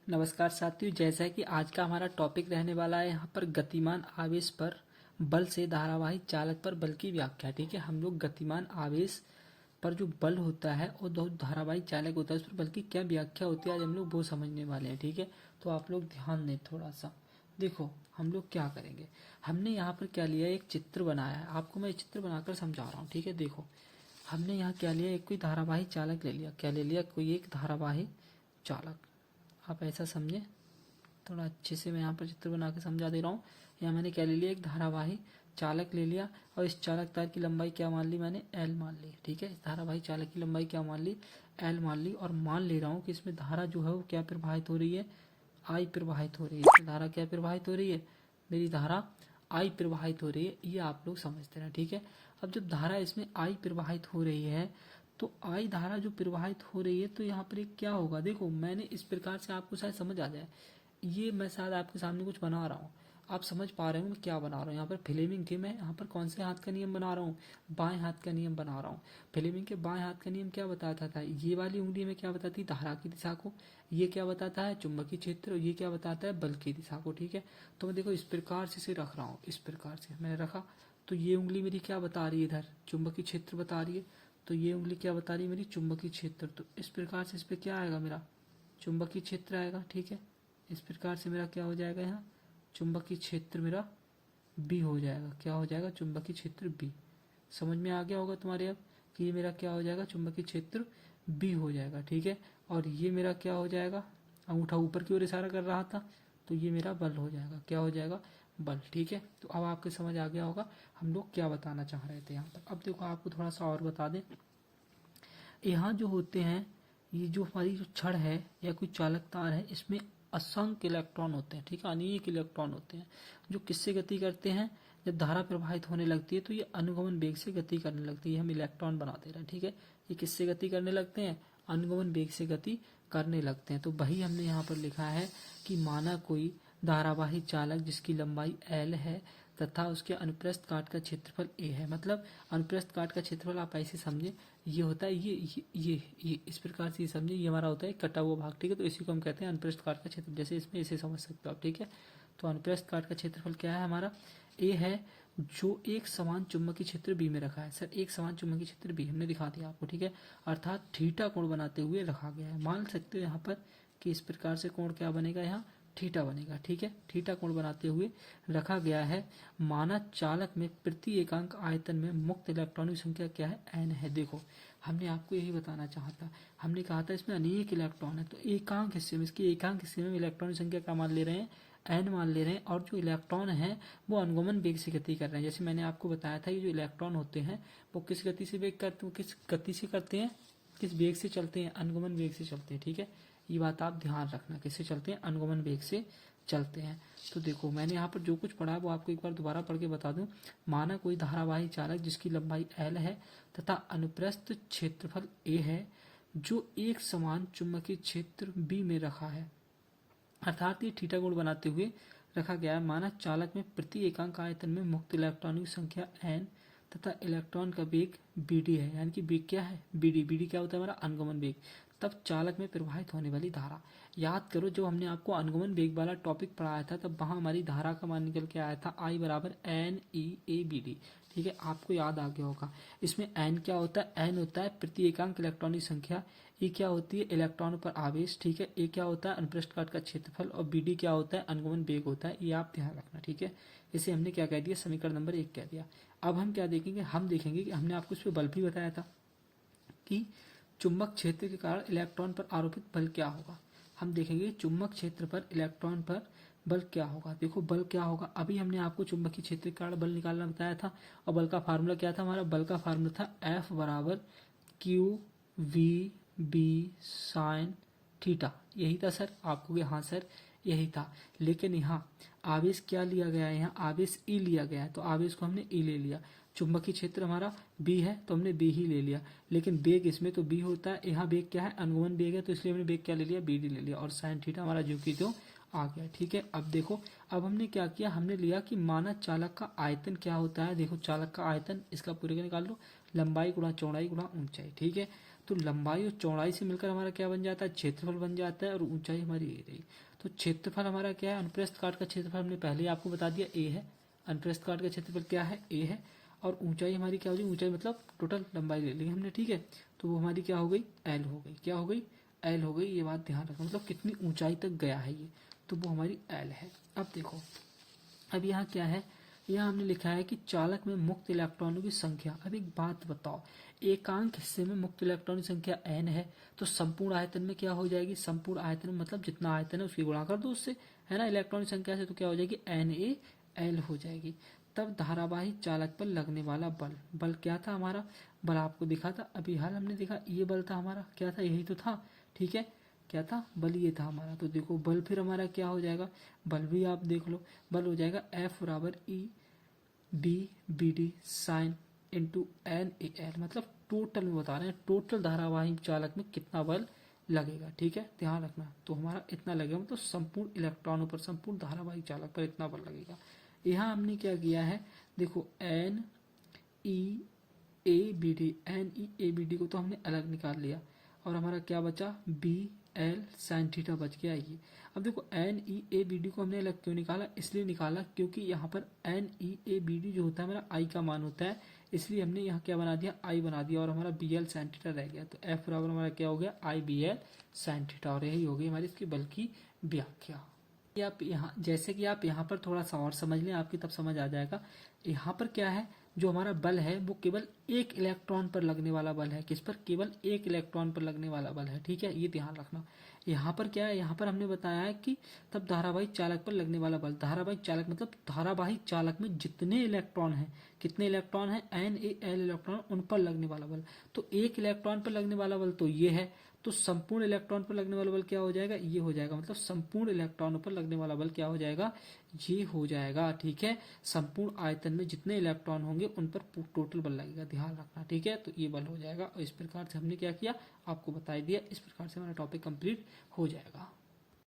नमस्कार साथियों, जैसा कि आज का हमारा टॉपिक रहने वाला है यहाँ पर गतिमान आवेश पर बल से धारावाही चालक पर बल की व्याख्या। ठीक है, हम लोग गतिमान आवेश पर जो बल होता है और जो धारावाही चालक होता है उस पर बल की क्या व्याख्या होती है आज हम लोग वो समझने वाले हैं। ठीक है, तो आप लोग ध्यान दें थोड़ा सा। देखो हम लोग क्या करेंगे, हमने यहाँ पर क्या लिया, एक चित्र बनाया है। आपको मैं चित्र बनाकर समझा रहा हूँ। ठीक है, देखो हमने यहाँ क्या लिया, एक कोई धारावाही चालक ले लिया। क्या ले लिया, कोई एक धारावाही चालक। आप ऐसा समझे, थोड़ा अच्छे से मैं यहाँ पर चित्र बना के समझा दे रहा हूँ। यहाँ मैंने क्या ले लिया, एक धारावाही चालक ले लिया और इस चालक तार की लंबाई क्या मान ली मैंने, एल मान ली। ठीक है, इस धारावाही चालक की लंबाई क्या मान ली, एल मान ली। और मान ले रहा हूँ कि इसमें धारा जो है वो क्या प्रवाहित हो रही है, आई प्रवाहित हो रही है। इसमें धारा क्या प्रवाहित हो रही है, मेरी धारा आई प्रवाहित हो रही है। ये आप लोग समझते हैं। ठीक है, अब जब धारा इसमें आई प्रवाहित हो रही है तो आई धारा जो प्रवाहित हो रही है तो यहाँ पर एक क्या होगा, देखो मैंने इस प्रकार से आपको शायद समझ आ जाए। ये मैं शायद आपके सामने कुछ बना रहा हूँ, आप समझ पा रहे हो मैं क्या बना रहा हूँ। यहाँ पर फ्लेमिंग के मैं यहाँ पर कौन से हाथ का नियम बना रहा हूँ, बाएं हाथ का नियम बना रहा हूँ। फ्लेमिंग के बाएं हाथ का नियम क्या बताता था, ये वाली उंगली में क्या बताती है, धारा की दिशा को। ये क्या बताता है, चुंबकीय क्षेत्र। और ये क्या बताता है, बल की दिशा को। ठीक है, तो मैं देखो इस प्रकार से इसे रख रहा हूँ, इस प्रकार से मैंने रखा। तो ये उंगली मेरी क्या बता रही है, इधर चुंबकीय क्षेत्र बता रही है। तो ये उंगली क्या बता रही है, मेरी चुंबकीय क्षेत्र। तो इस प्रकार से इस पर क्या आएगा, मेरा चुंबकीय क्षेत्र आएगा। ठीक है, इस प्रकार से मेरा क्या हो जाएगा, यहाँ चुंबकीय क्षेत्र मेरा बी हो जाएगा। क्या हो जाएगा, चुंबकीय क्षेत्र बी। समझ में आ गया होगा तुम्हारे अब कि ये मेरा क्या हो जाएगा, चुंबकीय क्षेत्र बी हो जाएगा। ठीक है, और ये मेरा क्या हो जाएगा, अंगूठा ऊपर की ओर इशारा कर रहा था तो ये मेरा बल हो जाएगा। क्या हो जाएगा, बल। ठीक है, तो अब आपके समझ आ गया होगा हम लोग क्या बताना चाह रहे थे यहाँ पर। अब देखो आपको थोड़ा सा और बता दें, यहाँ जो होते हैं, ये जो हमारी जो छड़ है या कोई चालक तार है, इसमें असंख्य इलेक्ट्रॉन होते हैं। ठीक है, अनेक इलेक्ट्रॉन होते हैं जो किससे गति करते हैं, जब धारा प्रवाहित होने लगती है तो ये अनुगमन वेग से गति करने लगती है। हम इलेक्ट्रॉन बना दे रहे हैं। ठीक है, ये किससे गति करने लगते हैं, अनुगमन वेग से गति करने लगते हैं। तो वही हमने यहाँ पर लिखा है कि माना कोई धारावाही चालक जिसकी लंबाई एल है तथा उसके अनुप्रस्थ काट का क्षेत्रफल ए है। मतलब अनुप्रस्थ काट का क्षेत्रफल आप ऐसे समझे, ये होता है ये इस प्रकार से समझे, ये हमारा होता है कटा हुआ भाग। ठीक है, तो इसी को हम कहते हैं अनुप्रस्थ काट का क्षेत्र। जैसे इसमें इसे समझ सकते हो आप। ठीक है, तो अनुप्रस्थ काट का क्षेत्रफल क्या है, हमारा ए है, जो एक समान चुंबकीय क्षेत्र बी में रखा है। सर एक समान चुंबकीय क्षेत्र बी हमने दिखा दिया आपको। ठीक है, अर्थात थीटा कोण बनाते हुए रखा गया है। मान सकते हो यहाँ पर कि इस प्रकार से कोण क्या बनेगा, यहाँ थीटा बनेगा। ठीक है, थीटा कोण बनाते हुए रखा गया है। माना चालक में प्रति एकांक आयतन में मुक्त इलेक्ट्रॉनों की संख्या क्या है, एन है। देखो हमने आपको यही बताना चाहा था, हमने कहा था इसमें अनेक इलेक्ट्रॉन है, तो एकांक हिस्से में, इसके एकांक हिस्से में इलेक्ट्रॉन की संख्या क्या मान ले रहे हैं, एन मान ले रहे हैं। और जो इलेक्ट्रॉन है वो अनुगमन वेग से गति कर रहे हैं। जैसे मैंने आपको बताया था, ये जो इलेक्ट्रॉन होते हैं वो किस गति से वेग करते हैं, किस गति से करते हैं, किस वेग से चलते हैं, अनुगमन वेग से चलते हैं। ठीक है, ये बात आप ध्यान रखना, किससे चलते हैं, अनुगमन वेग से चलते हैं। तो देखो मैंने यहाँ पर जो कुछ पढ़ा वो आपको एक बार दोबारा पढ़ के बता दूं। माना कोई धारावाही चालक जिसकी लंबाई एल है तथा अनुप्रस्थ क्षेत्रफल ए है, जो एक समान चुंबकीय क्षेत्र बी में रखा है, अर्थात ये थीटा कोण बनाते हुए रखा गया है। माना चालक में प्रति एकांक आयतन में मुक्त इलेक्ट्रॉनों की संख्या एन तथा इलेक्ट्रॉन का वेग बी डी है। यानी कि वेग क्या है, बी डी। बी डी क्या होता है, हमारा अनुगमन वेग। तब चालक में प्रवाहित होने वाली धारा, याद करो जब हमने आपको अनुगमन वेग वाला टॉपिक पढ़ाया था तब वहां हमारी धारा का मान निकल के आया था आई बराबर N E A B D. ठीक है, आपको याद आ गया होगा। इसमें एन क्या होता है, एन होता है प्रति एकांक इलेक्ट्रॉन की संख्या, ए क्या होती है इलेक्ट्रॉन पर आवेश। ठीक है, ए क्या होता है अनुप्रस्थ काट का क्षेत्रफल, और बी डी क्या होता है अनुगमन वेग होता है। ये आप ध्यान रखना। ठीक है, इसे हमने क्या कह दिया, समीकरण नंबर 1 कह दिया। अब हम क्या देखेंगे, हम देखेंगे कि हमने आपको इस पर बल भी बताया था कि चुंबक क्षेत्र के कारण इलेक्ट्रॉन पर आरोपित बल क्या होगा। हम देखेंगे चुंबक क्षेत्र पर इलेक्ट्रॉन पर बल क्या होगा। देखो बल क्या होगा, अभी हमने आपको चुंबकीय क्षेत्र के कारण बल निकालना बताया था और बल का फार्मूला क्या था, हमारा बल का फार्मूला था एफ बराबर Q V B sine theta. यही था सर, आपको कि हाँ सर यही था। लेकिन यहाँ आवेश क्या लिया गया है, यहाँ आवेश ई लिया गया है, तो आवेश को हमने ई ले लिया। चुंबकीय क्षेत्र हमारा बी है तो हमने बी ही ले लिया, लेकिन वेग इसमें तो बी होता है, यहाँ वेग क्या है, अनुगमन वेग है, तो इसलिए हमने वेग क्या ले लिया, बी डी ले लिया। और साइन थीटा हमारा जो की जो आ गया। ठीक है, अब देखो अब हमने क्या किया, हमने लिया कि माना चालक का आयतन क्या होता है। देखो चालक का आयतन, इसका पूरे का निकाल लो, लंबाई गुणा चौड़ाई गुणा ऊंचाई। ठीक है, तो लंबाई और चौड़ाई से मिलकर हमारा क्या बन जाता है, क्षेत्रफल बन जाता है, और ऊंचाई हमारी ए रही। तो क्षेत्रफल हमारा क्या है, अनुप्रस्थ काट का क्षेत्रफल हमने पहले ही आपको बता दिया ए है, अनुप्रस्थ काट का क्षेत्रफल क्या है, ए है, और ऊंचाई हमारी क्या हो जाएगी, ऊंचाई मतलब टोटल लंबाई ले ली हमने, ठीक है। तो वो हमारी क्या हो गई, एल हो गई, क्या हो गई, एल हो गई। ये बात ध्यान रखना, मतलब कितनी ऊंचाई तक गया है ये, तो वो हमारी एल है। अब देखो, अब यहाँ क्या है, यहाँ हमने लिखा है कि चालक में मुक्त इलेक्ट्रॉनों की संख्या। अब एक बात बताओ, एकांक हिस्से में मुक्त इलेक्ट्रॉन की संख्या n है, तो संपूर्ण आयतन में क्या हो जाएगी, संपूर्ण आयतन में मतलब जितना आयतन है उसकी गुणा कर दो उससे, है ना, इलेक्ट्रॉन की संख्या से, तो क्या हो जाएगी, NaL हो जाएगी। तब धारावाही चालक पर लगने वाला बल, बल क्या था हमारा, बल आपको दिखा था अभी हाल हमने देखा, ये बल था हमारा, क्या था, यही तो था, ठीक है, क्या था, बल ये था हमारा। तो देखो बल फिर हमारा क्या हो जाएगा, बल भी आप देख लो, बल हो जाएगा F बराबर E/d/BD साइन इंटू NaL, मतलब टोटल में बता रहे हैं, टोटल धारावाही चालक में कितना बल लगेगा, ठीक है, ध्यान रखना। तो हमारा इतना लगेगा, मतलब संपूर्ण इलेक्ट्रॉनों पर, संपूर्ण धारावाही चालक पर इतना बल लगेगा। यहाँ हमने क्या किया है, देखो NeABD को तो हमने अलग निकाल लिया, और हमारा क्या बचा, BL साइन थीटा बच गया ये। अब देखो NeABD को हमने अलग क्यों निकाला, इसलिए निकाला क्योंकि यहाँ पर NeABD जो होता है हमारा आई का मान होता है, इसलिए हमने यहाँ क्या बना दिया, आई बना दिया, और हमारा BL साइन थीटा रह गया। तो F बराबर हमारा क्या हो गया, IBL साइन थीटा, और यही हो गई हमारी इसकी बल की व्याख्या। आप यहाँ, जैसे कि आप यहाँ पर थोड़ा सा और समझ लें, आपकी तब समझ आ जाएगा। यहाँ पर क्या है, जो हमारा बल है वो केवल एक इलेक्ट्रॉन पर लगने वाला बल है, किस पर, केवल एक इलेक्ट्रॉन पर लगने वाला बल है, ठीक है, ये ध्यान रखना। यहाँ पर क्या है, यहाँ पर हमने बताया है कि तब धारावाहिक चालक पर लगने वाला बल, धारावाहिक चालक मतलब धारावाहिक चालक में जितने इलेक्ट्रॉन हैं, कितने इलेक्ट्रॉन हैं, NaL इलेक्ट्रॉन, उन पर लगने वाला बल। तो एक इलेक्ट्रॉन पर लगने वाला बल तो ये है, तो संपूर्ण इलेक्ट्रॉन पर लगने वाला बल क्या हो जाएगा, ये हो जाएगा, मतलब संपूर्ण इलेक्ट्रॉनों पर लगने वाला बल क्या हो जाएगा, ये हो जाएगा, ठीक है। संपूर्ण आयतन में जितने इलेक्ट्रॉन होंगे उन पर टोटल बल लगेगा, ध्यान रखना, ठीक है। तो ये बल हो जाएगा, और इस प्रकार से हमने क्या किया, आपको बता दिया, इस प्रकार से हमारा टॉपिक कंप्लीट हो जाएगा।